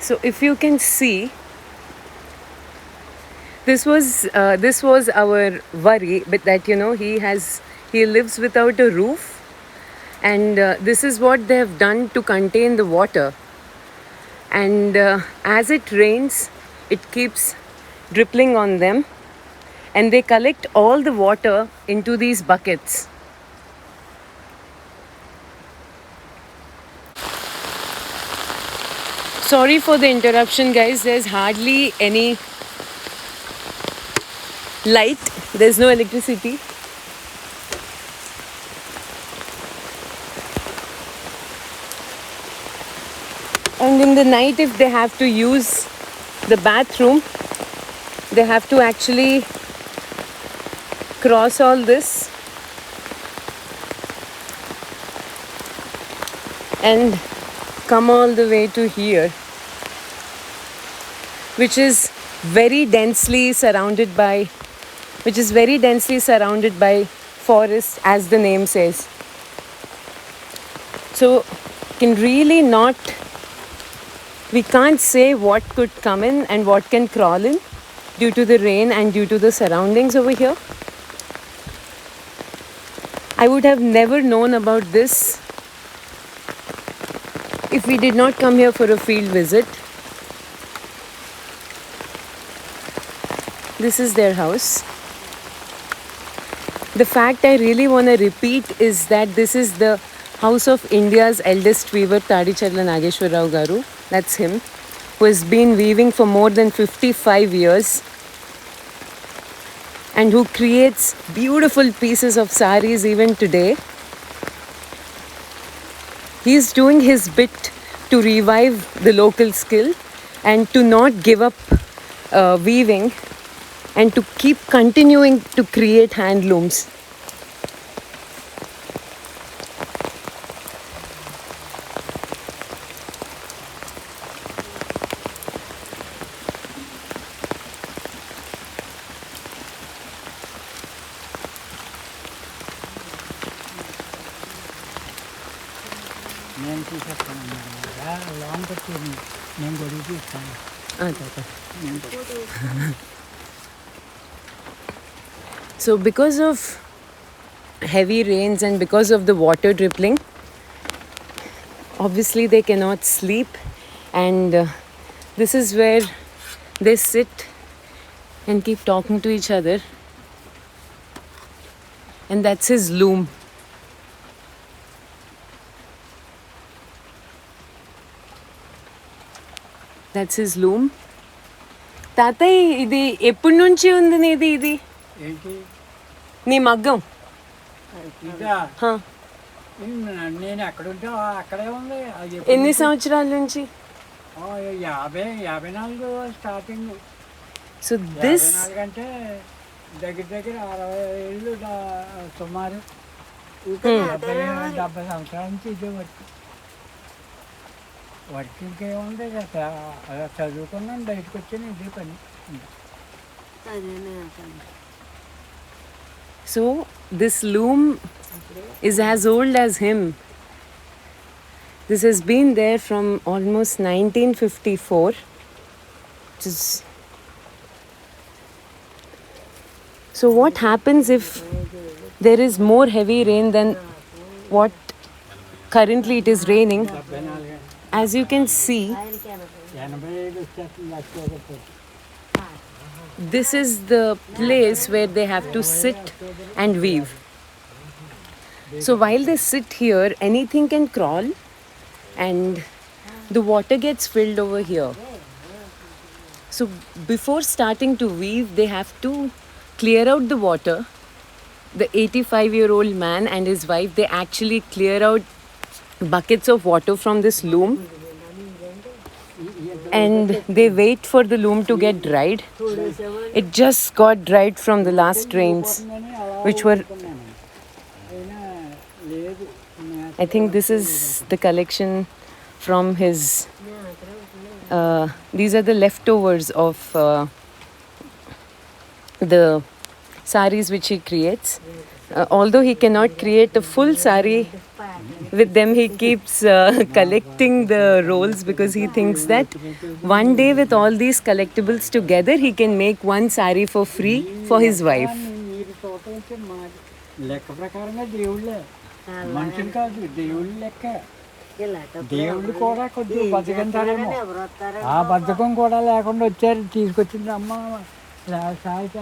So if you can see, this was our worry, but that he lives without a roof, and this is what they have done to contain the water. And as it rains, it keeps dripping on them, and they collect all the water into these buckets. Sorry for the interruption, guys. There's hardly any light, there's no electricity. And in the night, if they have to use the bathroom, they have to actually cross all this and come all the way to here, which is very densely surrounded by forest, as the name says. So we can't say what could come in and what can crawl in due to the rain and due to the surroundings over here. I would have never known about this if we did not come here for a field visit. This is their house. The fact I really want to repeat is that this is the house of India's eldest weaver, Tadicharla Nageshwar Rao Garu. That's him, who has been weaving for more than 55 years and who creates beautiful pieces of saris even today. He is doing his bit to revive the local skill and to not give up weaving and to keep continuing to create handlooms. So because of heavy rains and because of the water dripping, obviously they cannot sleep, and this is where they sit and keep talking to each other, and that's his loom. That's his loom. తాతయ్య ఇది ఎప్పటి నుంచి ఉంది నీది? ఇది నీ మగ్గం? నేను ఎక్కడుంటే అక్కడే ఉంది. ఎన్ని సంవత్సరాల నుంచి? 54 స్టార్టింగ్. సో దిస్ అంటే దగ్గర 60 ఏళ్ళు సుమారు 70 సంవత్సరాల నుంచి ఇదే వర్క్. వర్క్ ఇంకేముంది, చదువుకున్నాను, బయటకు వచ్చాను, ఇదే పని. So this loom is as old as him. This has been there from almost 1954. So what happens if there is more heavy rain than what currently it is raining? As you can see, this is the place where they have to sit and weave. So while they sit here, anything can crawl and the water gets filled over here. So before starting to weave, they have to clear out the water. The 85-year-old man and his wife, they actually clear out buckets of water from this loom, and they wait for the loom to get dried. It just got dried from the last rains, which were, I think this is the collection from his, these are the leftovers of the saris which he creates. Although he cannot create a full sari with them he keeps collecting the rolls because he thinks that one day with all these collectibles together he can make one saree for free for his wife. మీరు చూడటం మా లెక్క ప్రకారంగా దేవుళ్ళే మనుషులు కాదు దేవుళ్ళు లెక్క. దేవుళ్ళు కూడా కొద్దిగా బతకంటారేమో, ఆ బద్ధకం కూడా లేకుండా వచ్చారు, తీసుకొచ్చింది అమ్మ సాయితే